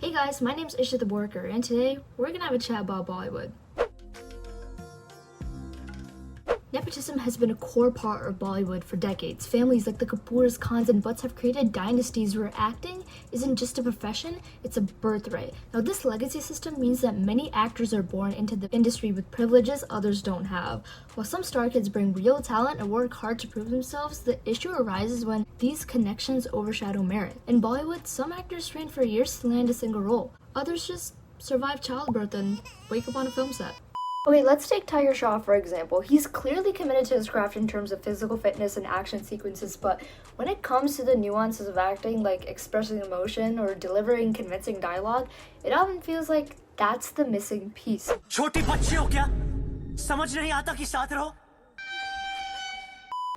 Hey guys, my name's Isha the Worker, and today we're gonna have a chat about Bollywood. Nepotism has been a core part of Bollywood for decades. Families like the Kapoors, Khans, and Butts have created dynasties where acting isn't just a profession, it's a birthright. Now, this legacy system means that many actors are born into the industry with privileges others don't have. While some star kids bring real talent and work hard to prove themselves, the issue arises when these connections overshadow merit. In Bollywood, some actors train for years to land a single role. Others just survive childbirth and wake up on a film set. Okay, let's take Tiger Shroff for example. He's clearly committed to his craft in terms of physical fitness and action sequences, but when it comes to the nuances of acting, like expressing emotion or delivering convincing dialogue, it often feels like that's the missing piece.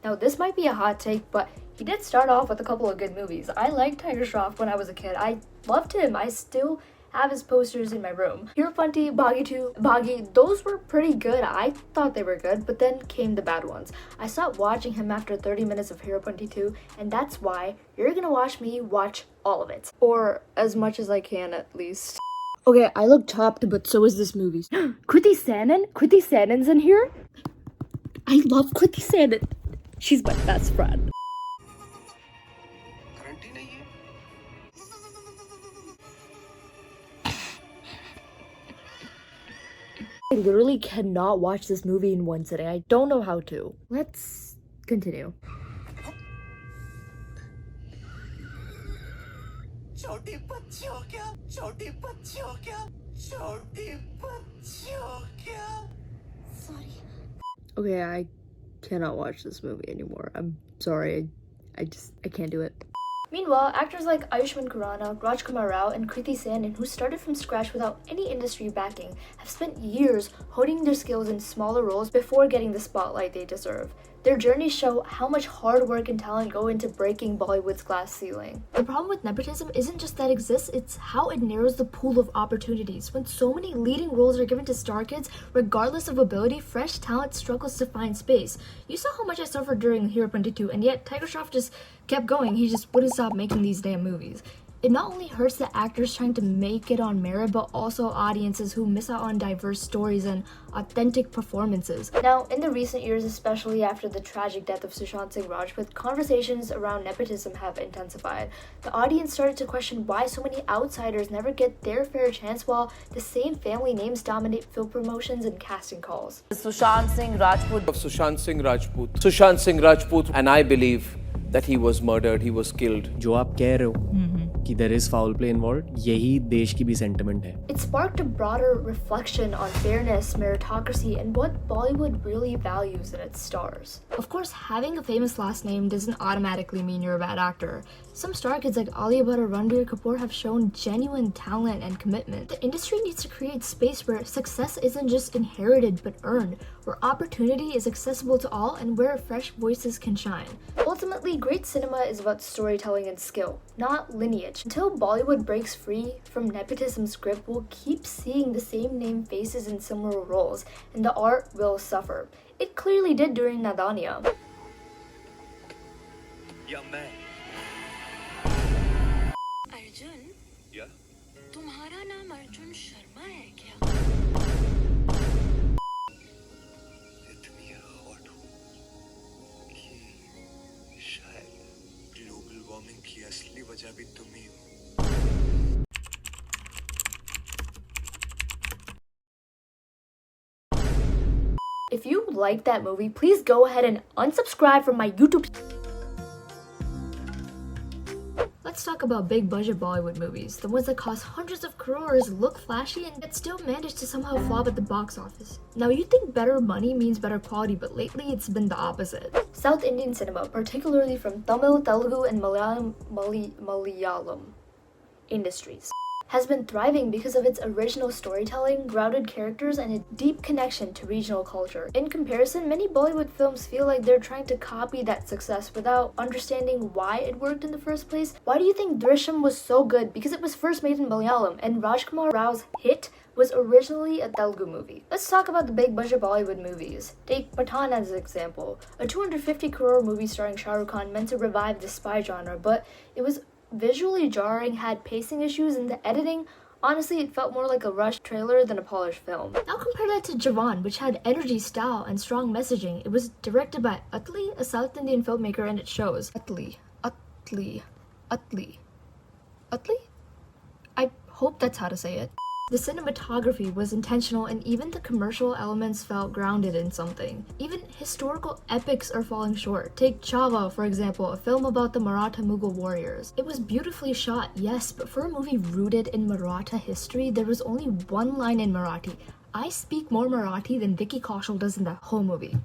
Now, this might be a hot take, but he did start off with a couple of good movies. I liked Tiger Shroff when I was a kid. I loved him. I still have his posters in my room. Hirapanti, Bhagi 2, Bhagi, those were pretty good. I thought they were good, but then came the bad ones. I stopped watching him after 30 minutes of Hirapanti 2, and that's why you're gonna watch me watch all of it. Or as much as I can, at least. Okay, I look chopped, but so is this movie. Kriti Sanon? Kriti Sanon's in here? I love Kriti Sanon. She's my best friend. I literally cannot watch this movie in one sitting. I don't know how to. Let's continue. Sorry. Okay, I cannot watch this movie anymore. I'm sorry. I can't do it. Meanwhile, actors like Ayushmann Khurrana, Rajkumar Rao, and Kriti Sanon, who started from scratch without any industry backing, have spent years honing their skills in smaller roles before getting the spotlight they deserve. Their journeys show how much hard work and talent go into breaking Bollywood's glass ceiling. The problem with nepotism isn't just that it exists, it's how it narrows the pool of opportunities. When so many leading roles are given to star kids, regardless of ability, fresh talent struggles to find space. You saw how much I suffered during Hirapanti 2, and yet Tiger Shroff just kept going. He just wouldn't stop making these damn movies. It not only hurts the actors trying to make it on merit, but also audiences who miss out on diverse stories and authentic performances. Now, in the recent years, especially after the tragic death of Sushant Singh Rajput, conversations around nepotism have intensified. The audience started to question why so many outsiders never get their fair chance while the same family names dominate film promotions and casting calls. Sushant Singh Rajput, and I believe that he was murdered, he was killed. जो आप कह रहे हो कि there is foul play involved, यही देश की भी sentiment है. It sparked a broader reflection on fairness, meritocracy, and what Bollywood really values in its stars. Of course, having a famous last name doesn't automatically mean you're a bad actor. Some star kids like Alia Bhatt or Ranbir Kapoor have shown genuine talent and commitment. The industry needs to create space where success isn't just inherited but earned, where opportunity is accessible to all, and where fresh voices can shine. Ultimately, great cinema is about storytelling and skill, not lineage. Until Bollywood breaks free from nepotism's grip, we'll keep seeing the same name faces in similar roles, and the art will suffer. It clearly did during Nadania. Arjun, तुम्हारा नाम अर्जुन शर्मा है क्या? इतनी hot हूँ कि शायद global warming की असली वजह भी तुम ही हो। If you liked that movie, please go ahead and unsubscribe from my YouTube. Let's talk about big budget Bollywood movies, the ones that cost hundreds of crores, look flashy, and yet still manage to somehow flop at the box office. Now, you think better money means better quality, but lately it's been the opposite. South Indian cinema, particularly from Tamil, Telugu, and Malayalam industries, has been thriving because of its original storytelling, grounded characters, and a deep connection to regional culture. In comparison, many Bollywood films feel like they're trying to copy that success without understanding why it worked in the first place. Why do you think Drishyam was so good? Because it was first made in Malayalam, and Rajkumar Rao's hit was originally a Telugu movie. Let's talk about the big budget Bollywood movies. Take Pathaan as an example. A 250 crore movie starring Shah Rukh Khan meant to revive the spy genre, but it was visually jarring, had pacing issues, and the editing, honestly, it felt more like a rushed trailer than a polished film. Now compare that to Jawan, which had energy, style, and strong messaging. It was directed by Atli, a South Indian filmmaker, and it shows. Atli. I hope that's how to say it. The cinematography was intentional, and even the commercial elements felt grounded in something. Even historical epics are falling short. Take Chava, for example, a film about the Maratha Mughal warriors. It was beautifully shot, yes, but for a movie rooted in Maratha history, there was only one line in Marathi. I speak more Marathi than Vicky Kaushal does in the whole movie.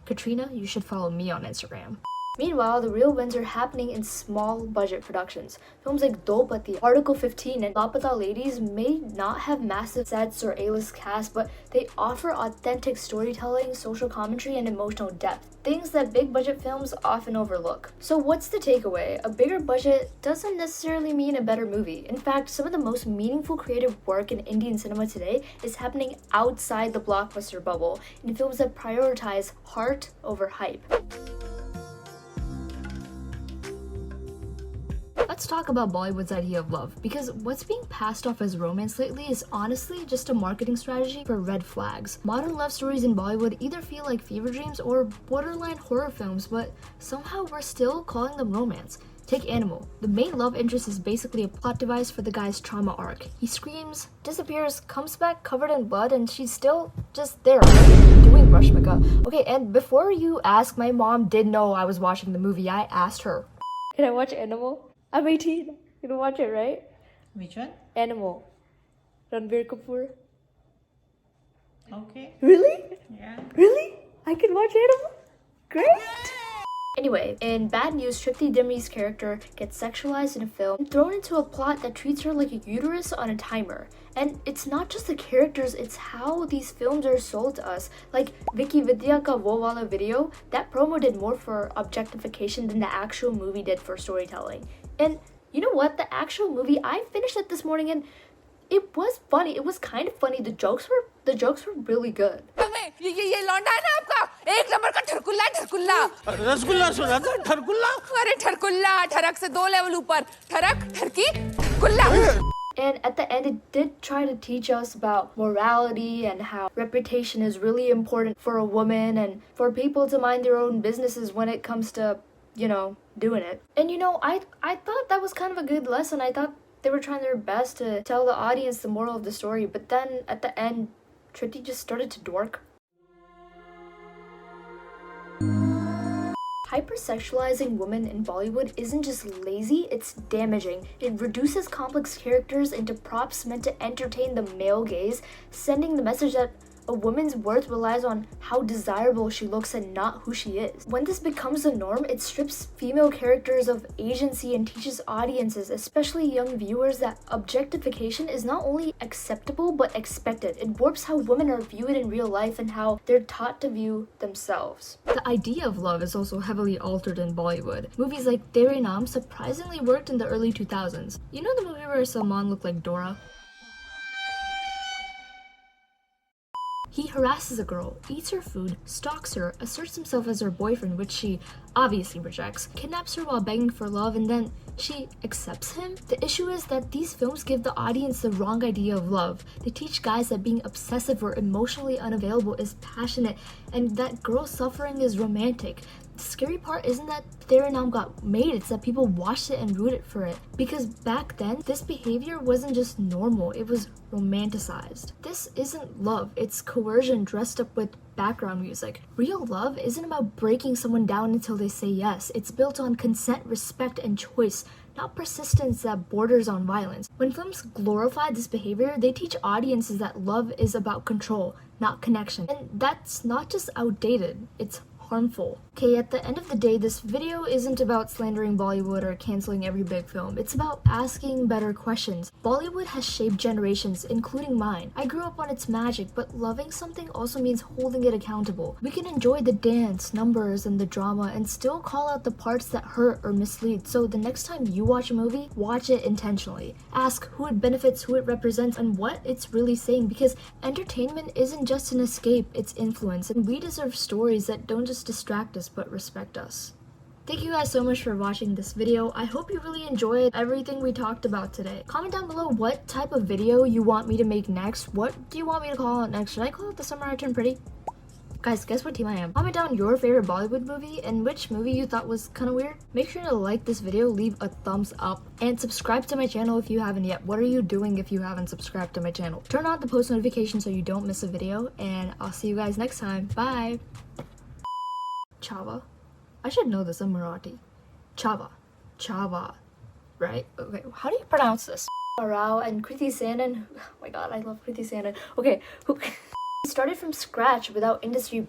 Katrina, you should follow me on Instagram. Meanwhile, the real wins are happening in small budget productions. Films like Dopati, Article 15, and Lapata Ladies may not have massive sets or A-list cast, but they offer authentic storytelling, social commentary, and emotional depth. Things that big budget films often overlook. So what's the takeaway? A bigger budget doesn't necessarily mean a better movie. In fact, some of the most meaningful creative work in Indian cinema today is happening outside the blockbuster bubble, in films that prioritize heart over hype. Let's talk about Bollywood's idea of love, because what's being passed off as romance lately is honestly just a marketing strategy for red flags. Modern love stories in Bollywood either feel like fever dreams or borderline horror films, but somehow we're still calling them romance. Take Animal. The main love interest is basically a plot device for the guy's trauma arc. He screams, disappears, comes back covered in blood, and she's still just there, doing Rashmika. Okay, and before you ask, my mom did know I was watching the movie. I asked her, can I watch Animal? I'm 18. You can watch it, right? Which one? Animal. Ranbir Kapoor. Okay. Really? Yeah. Really? I can watch Animal? Great! Anyway, in bad news, Tripti Dimri's character gets sexualized in a film and thrown into a plot that treats her like a uterus on a timer. And it's not just the characters, it's how these films are sold to us. Like Vicky Vidya Ka Wo Wala video, that promo did more for objectification than the actual movie did for storytelling. And you know what? The actual movie, I finished it this morning and it was funny. It was kind of funny. The jokes were really good. ये लौंडा है ना आपका एक number का ठरकुल्ला रसगुल्ला सुना था ठरकुल्ला अरे ठरकुल्ला ठरक से 2 लेवल ऊपर ठरक ठरकी कुल्ला. And at the end, it did try to teach us about morality and how reputation is really important for a woman and for people to mind their own businesses when it comes to, doing it. And I thought that was kind of a good lesson. I thought they were trying their best to tell the audience the moral of the story, but then at the end, Tripti just started to dork. Hypersexualizing women in Bollywood isn't just lazy, it's damaging. It reduces complex characters into props meant to entertain the male gaze, sending the message that a woman's worth relies on how desirable she looks and not who she is. When this becomes the norm, it strips female characters of agency and teaches audiences, especially young viewers, that objectification is not only acceptable but expected. It warps how women are viewed in real life and how they're taught to view themselves. The idea of love is also heavily altered in Bollywood. Movies like Tere Naam surprisingly worked in the early 2000s. You know the movie where Salman looked like Dora? He harasses a girl, eats her food, stalks her, asserts himself as her boyfriend, which she obviously rejects, kidnaps her while begging for love, and then she accepts him? The issue is that these films give the audience the wrong idea of love. They teach guys that being obsessive or emotionally unavailable is passionate, and that girl suffering is romantic. The scary part isn't that Tere Naam got made, it's that people watched it and rooted for it. Because back then, this behavior wasn't just normal, it was romanticized. This isn't love, it's coercion dressed up with background music. Real love isn't about breaking someone down until they say yes. It's built on consent, respect, and choice, not persistence that borders on violence. When films glorify this behavior, they teach audiences that love is about control, not connection. And that's not just outdated, it's harmful. Okay, at the end of the day, this video isn't about slandering Bollywood or canceling every big film. It's about asking better questions. Bollywood has shaped generations, including mine. I grew up on its magic, but loving something also means holding it accountable. We can enjoy the dance, numbers, and the drama and still call out the parts that hurt or mislead. So the next time you watch a movie, watch it intentionally. Ask who it benefits, who it represents, and what it's really saying, because entertainment isn't just an escape, it's influence, and we deserve stories that don't just distract us but respect us. Thank you guys so much for watching this video. I hope you really enjoyed everything we talked about today. Comment down below what type of video you want me to make next. What do you want me to call it next? Should I call it The Summer I Turned Pretty? Guys, guess what team I am? Comment down your favorite Bollywood movie and which movie you thought was kind of weird. Make sure to like this video, leave a thumbs up, and subscribe to my channel if you haven't yet. What are you doing if you haven't subscribed to my channel? Turn on the post notifications so you don't miss a video, and I'll see you guys next time. Bye! Chava? I should know this in Marathi. Chava. Chava. Right? Okay, how do you pronounce this? Rao and Kriti Sanon. Oh my god, I love Kriti Sanon. Okay, who started from scratch without industry